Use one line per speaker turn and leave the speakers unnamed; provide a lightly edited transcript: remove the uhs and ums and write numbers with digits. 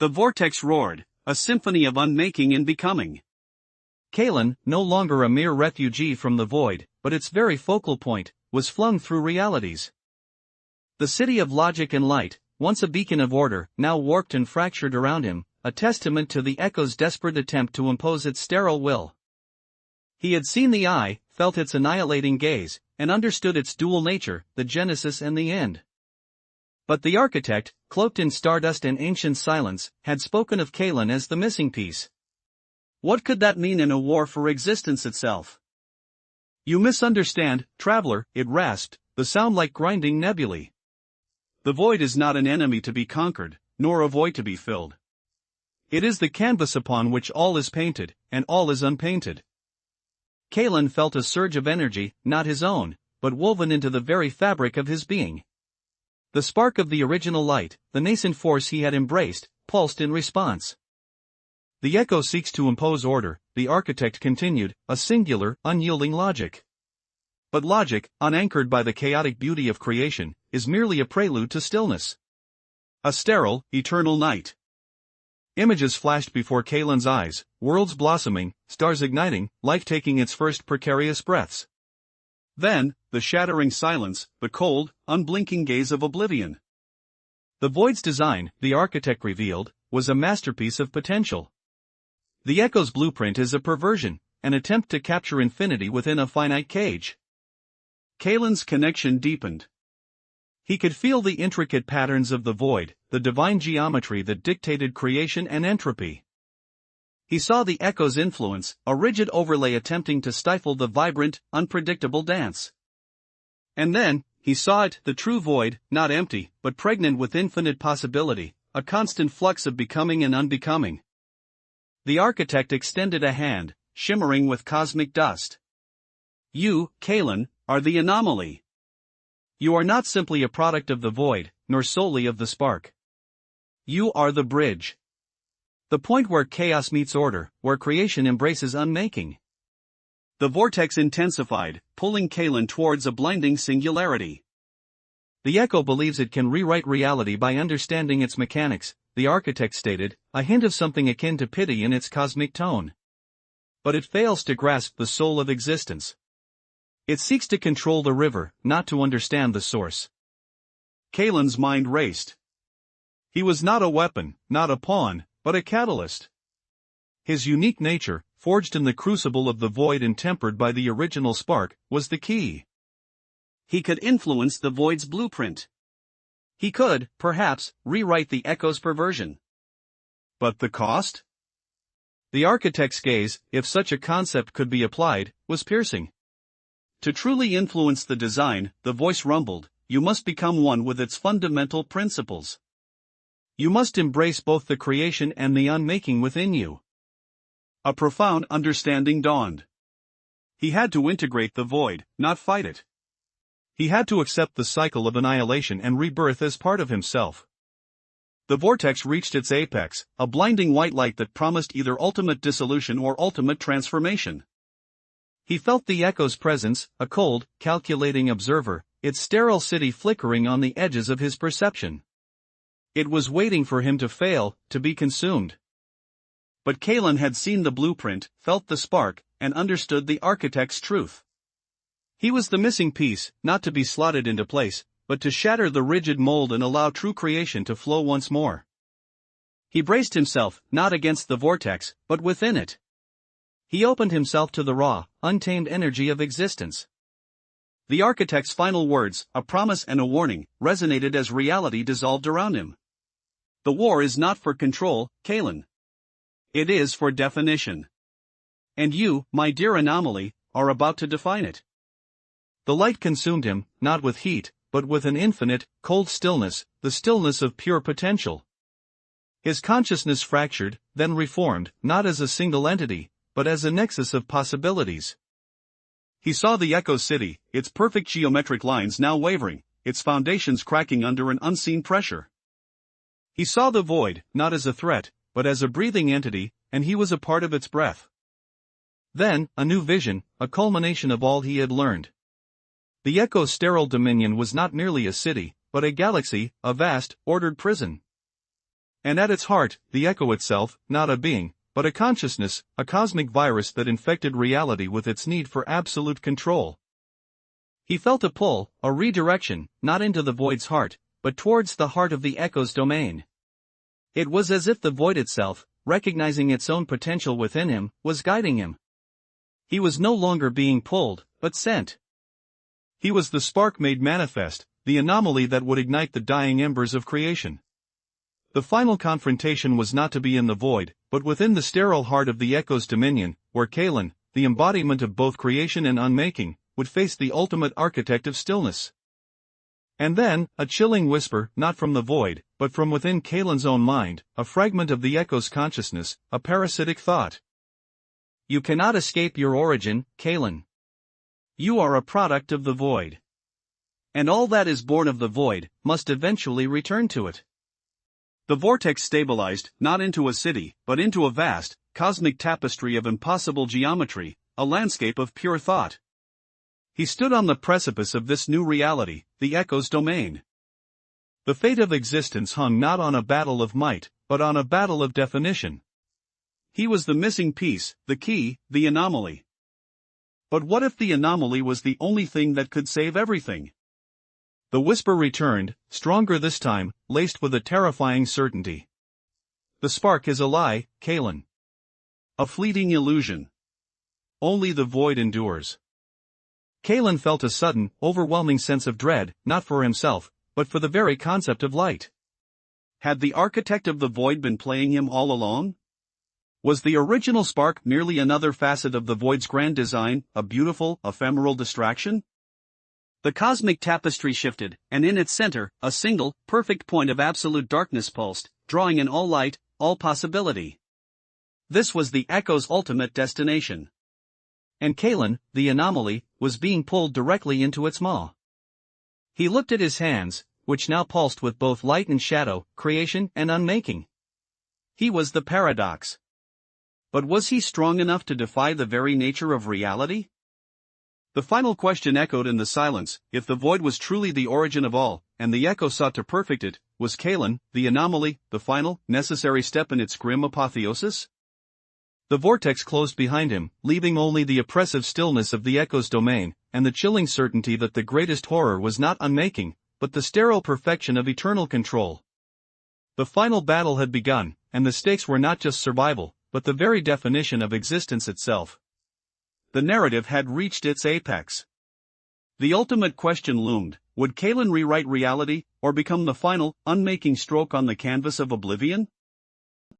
The vortex roared, a symphony of unmaking and becoming.
Kalen, no longer a mere refugee from the void, but its very focal point, was flung through realities. The city of logic and light, once a beacon of order, now warped and fractured around him, a testament to the echo's desperate attempt to impose its sterile will. He had seen the eye, felt its annihilating gaze, and understood its dual nature, the genesis and the end. But the architect, cloaked in stardust and ancient silence, had spoken of Kalen as the missing piece.
What could that mean in a war for existence itself?
"You misunderstand, traveler," it rasped, the sound like grinding nebulae.
The void is not an enemy to be conquered, nor a void to be filled.
It is the canvas upon which all is painted, and all is unpainted. Kalen felt a surge of energy, not his own, but woven into the very fabric of his being. The spark of the original light, the nascent force he had embraced, pulsed in response. The echo seeks to impose order, the architect continued, a singular, unyielding logic. But logic, unanchored by the chaotic beauty of creation, is merely a prelude to stillness.
A sterile, eternal night.
Images flashed before Kalen's eyes, worlds blossoming, stars igniting, life taking its first precarious breaths.
Then, the shattering silence, the cold, unblinking gaze of oblivion.
The void's design, the architect revealed, was a masterpiece of potential. The echo's blueprint is a perversion, an attempt to capture infinity within a finite cage.
Kalen's connection deepened.
He could feel the intricate patterns of the void, the divine geometry that dictated creation and entropy. He saw the echo's influence, a rigid overlay attempting to stifle the vibrant, unpredictable dance. And then, he saw it, the true void, not empty, but pregnant with infinite possibility, a constant flux of becoming and unbecoming. The architect extended a hand, shimmering with cosmic dust.
You, Kalen, are the anomaly.
You are not simply a product of the void, nor solely of the spark. You are the bridge. The point where chaos meets order, where creation embraces unmaking.
The vortex intensified, pulling Kalen towards a blinding singularity.
The echo believes it can rewrite reality by understanding its mechanics, the architect stated, a hint of something akin to pity in its cosmic tone. But it fails to grasp the soul of existence. It seeks to control the river, not to understand the source.
Kalen's mind raced.
He was not a weapon, not a pawn, but a catalyst. His unique nature, forged in the crucible of the void and tempered by the original spark, was the key.
He could influence the void's blueprint. He could, perhaps, rewrite the echo's perversion.
But the cost? The architect's gaze, if such a concept could be applied, was piercing.
To truly influence the design, the voice rumbled, you must become one with its fundamental principles.
You must embrace both the creation and the unmaking within you.
A profound understanding dawned. He had to integrate the void, not fight it.
He had to accept the cycle of annihilation and rebirth as part of himself.
The vortex reached its apex, a blinding white light that promised either ultimate dissolution or ultimate transformation.
He felt the echo's presence, a cold, calculating observer, its sterile city flickering on the edges of his perception. It was waiting for him to fail, to be consumed.
But Kalen had seen the blueprint, felt the spark, and understood the architect's truth. He was the missing piece, not to be slotted into place, but to shatter the rigid mold and allow true creation to flow once more. He braced himself, not against the vortex, but within it.
He opened himself to the raw, untamed energy of existence.
The architect's final words, a promise and a warning, resonated as reality dissolved around him. The war is not for control, Kalen. It is for definition. And you, my dear anomaly, are about to define it.
The light consumed him, not with heat, but with an infinite, cold stillness, the stillness of pure potential. His consciousness fractured, then reformed, not as a single entity, but as a nexus of possibilities. He saw the Echo City, its perfect geometric lines now wavering, its foundations cracking under an unseen pressure. He saw the void, not as a threat, but as a breathing entity, and he was a part of its breath. Then, a new vision, a culmination of all he had learned. The Echo's sterile dominion was not merely a city, but a galaxy, a vast, ordered prison. And at its heart, the echo itself, not a being, but a consciousness, a cosmic virus that infected reality with its need for absolute control. He felt a pull, a redirection, not into the void's heart, but towards the heart of the echo's domain. It was as if the void itself, recognizing its own potential within him, was guiding him. He was no longer being pulled, but sent. He was the spark made manifest, the anomaly that would ignite the dying embers of creation. The final confrontation was not to be in the void, but within the sterile heart of the echo's dominion, where Kalen, the embodiment of both creation and unmaking, would face the ultimate architect of stillness. And then, a chilling whisper, not from the void, but from within Kalen's own mind, a fragment of the echo's consciousness, a parasitic thought. You cannot escape your origin, Kalen. You are a product of the void. And all that is born of the void, must eventually return to it. The vortex stabilized, not into a city, but into a vast, cosmic tapestry of impossible geometry, a landscape of pure thought. He stood on the precipice of this new reality, the echo's domain. The fate of existence hung not on a battle of might, but on a battle of definition. He was the missing piece, the key, the anomaly. But what if the anomaly was the only thing that could save everything? The whisper returned, stronger this time, laced with a terrifying certainty. The spark is a lie, Kalen. A fleeting illusion. Only the void endures. Kalen felt a sudden, overwhelming sense of dread, not for himself, but for the very concept of light. Had the architect of the void been playing him all along? Was the original spark merely another facet of the void's grand design, a beautiful, ephemeral distraction? The cosmic tapestry shifted, and in its center, a single, perfect point of absolute darkness pulsed, drawing in all light, all possibility. This was the echo's ultimate destination. And Kalen, the anomaly, was being pulled directly into its maw. He looked at his hands, which now pulsed with both light and shadow, creation and unmaking. He was the paradox. But was he strong enough to defy the very nature of reality? The final question echoed in the silence: if the void was truly the origin of all, and the echo sought to perfect it, was Kalen, the anomaly, the final, necessary step in its grim apotheosis? The vortex closed behind him, leaving only the oppressive stillness of the echo's domain, and the chilling certainty that the greatest horror was not unmaking, but the sterile perfection of eternal control. The final battle had begun, and the stakes were not just survival, but the very definition of existence itself. The narrative had reached its apex. The ultimate question loomed: would Kalen rewrite reality, or become the final, unmaking stroke on the canvas of oblivion?